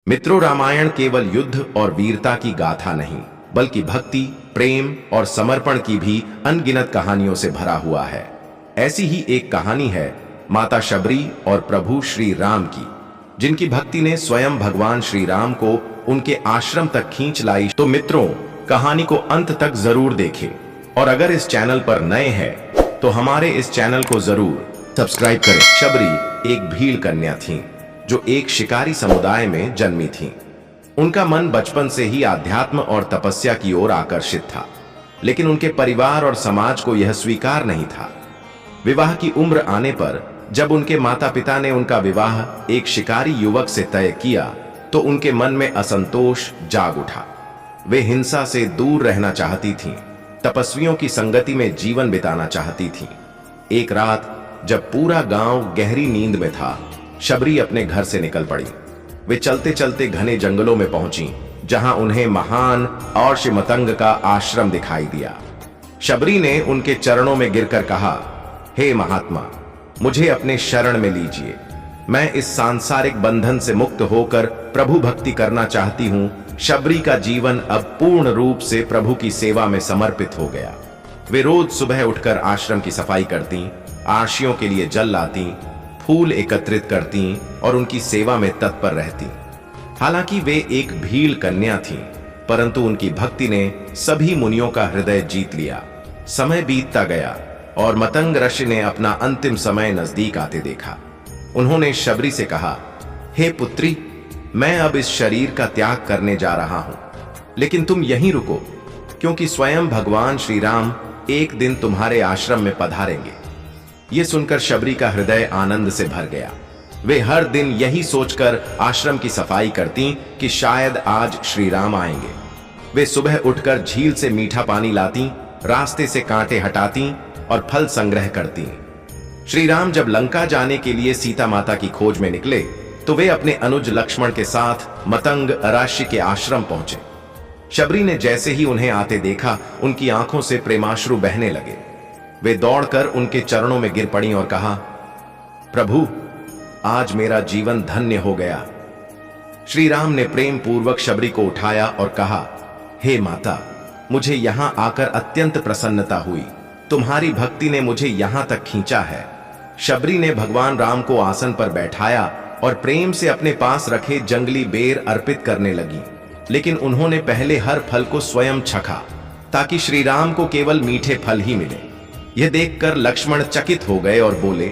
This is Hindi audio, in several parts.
मित्रों, रामायण केवल युद्ध और वीरता की गाथा नहीं, बल्कि भक्ति, प्रेम और समर्पण की भी अनगिनत कहानियों से भरा हुआ है। ऐसी ही एक कहानी है माता शबरी और प्रभु श्री राम की, जिनकी भक्ति ने स्वयं भगवान श्री राम को उनके आश्रम तक खींच लाई। तो मित्रों, कहानी को अंत तक जरूर देखें और अगर इस चैनल पर नए हैं तो हमारे इस चैनल को जरूर सब्सक्राइब करें। शबरी एक भील कन्या थी जो एक शिकारी समुदाय में जन्मी थी। उनका मन बचपन से ही आध्यात्म और तपस्या की ओर आकर्षित था, लेकिन उनके परिवार और समाज को यह स्वीकार नहीं था। विवाह की उम्र आने पर जब उनके माता पिता ने उनका विवाह एक शिकारी युवक से तय किया तो उनके मन में असंतोष जाग उठा। वे हिंसा से दूर रहना चाहती थीं, तपस्वियों की संगति में जीवन बिताना चाहती थीं। एक रात जब पूरा गांव गहरी नींद में था, शबरी अपने घर से निकल पड़ी। वे चलते चलते घने जंगलों में पहुंची, जहां उन्हें महान और मतंग का आश्रम दिखाई दिया। शबरी ने उनके चरणों में गिरकर कहा, हे महात्मा, मुझे अपने शरण में लीजिए। मैं इस सांसारिक बंधन से मुक्त होकर प्रभु भक्ति करना चाहती हूं। शबरी का जीवन अब पूर्ण रूप से प्रभु की सेवा में समर्पित हो गया। वे रोज सुबह उठकर आश्रम की सफाई करती, आर्षियों के लिए जल लाती, फूल एकत्रित करती और उनकी सेवा में तत्पर रहती। हालांकि वे एक भील कन्या थीं, परंतु उनकी भक्ति ने सभी मुनियों का हृदय जीत लिया। समय बीतता गया और मतंग ऋषि ने अपना अंतिम समय नजदीक आते देखा। उन्होंने शबरी से कहा, हे पुत्री, मैं अब इस शरीर का त्याग करने जा रहा हूं, लेकिन तुम यहीं रुको, क्योंकि स्वयं भगवान श्री राम एक दिन तुम्हारे आश्रम में पधारेंगे। यह सुनकर शबरी का हृदय आनंद से भर गया। वे हर दिन यही सोचकर आश्रम की सफाई करती कि शायद आज श्री राम आएंगे। वे सुबह उठकर झील से मीठा पानी लाती, रास्ते से कांटे हटाती और फल संग्रह करती। श्री राम जब लंका जाने के लिए सीता माता की खोज में निकले तो वे अपने अनुज लक्ष्मण के साथ मतंग ऋषि के आश्रम पहुंचे। शबरी ने जैसे ही उन्हें आते देखा, उनकी आंखों से प्रेमाश्रु बहने लगे। वे दौड़कर उनके चरणों में गिर पड़ी और कहा, प्रभु, आज मेरा जीवन धन्य हो गया। श्री राम ने प्रेम पूर्वक शबरी को उठाया और कहा, हे माता, मुझे यहां आकर अत्यंत प्रसन्नता हुई। तुम्हारी भक्ति ने मुझे यहां तक खींचा है। शबरी ने भगवान राम को आसन पर बैठाया और प्रेम से अपने पास रखे जंगली बेर अर्पित करने लगी, लेकिन उन्होंने पहले हर फल को स्वयं चखा ताकि श्री राम को केवल मीठे फल ही मिले। यह देखकर लक्ष्मण चकित हो गए और बोले,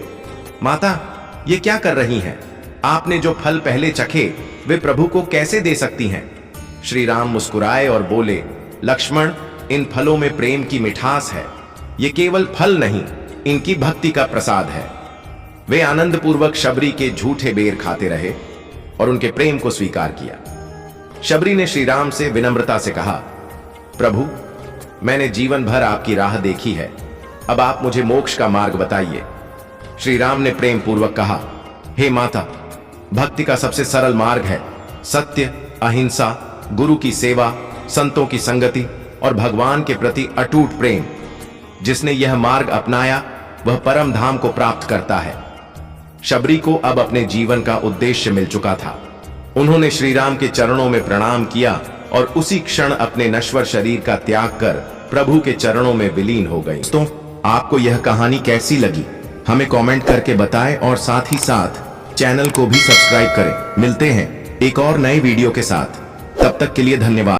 माता, ये क्या कर रही हैं? आपने जो फल पहले चखे वे प्रभु को कैसे दे सकती हैं? श्री राम मुस्कुराए और बोले, लक्ष्मण, इन फलों में प्रेम की मिठास है। ये केवल फल नहीं, इनकी भक्ति का प्रसाद है। वे आनंद पूर्वक शबरी के झूठे बेर खाते रहे और उनके प्रेम को स्वीकार किया। शबरी ने श्री राम से विनम्रता से कहा, प्रभु, मैंने जीवन भर आपकी राह देखी है, अब आप मुझे मोक्ष का मार्ग बताइए। श्री राम ने प्रेम पूर्वक कहा, हे माता, भक्ति का सबसे सरल मार्ग है सत्य, अहिंसा, गुरु की सेवा, संतों की संगति और भगवान के प्रति अटूट प्रेम। जिसने यह मार्ग अपनाया वह परम धाम को प्राप्त करता है। शबरी को अब अपने जीवन का उद्देश्य मिल चुका था। उन्होंने श्री राम के चरणों में प्रणाम किया और उसी क्षण अपने नश्वर शरीर का त्याग कर प्रभु के चरणों में विलीन हो गई। दोस्तों, आपको यह कहानी कैसी लगी हमें कमेंट करके बताएं और साथ ही साथ चैनल को भी सब्सक्राइब करें। मिलते हैं एक और नए वीडियो के साथ, तब तक के लिए धन्यवाद।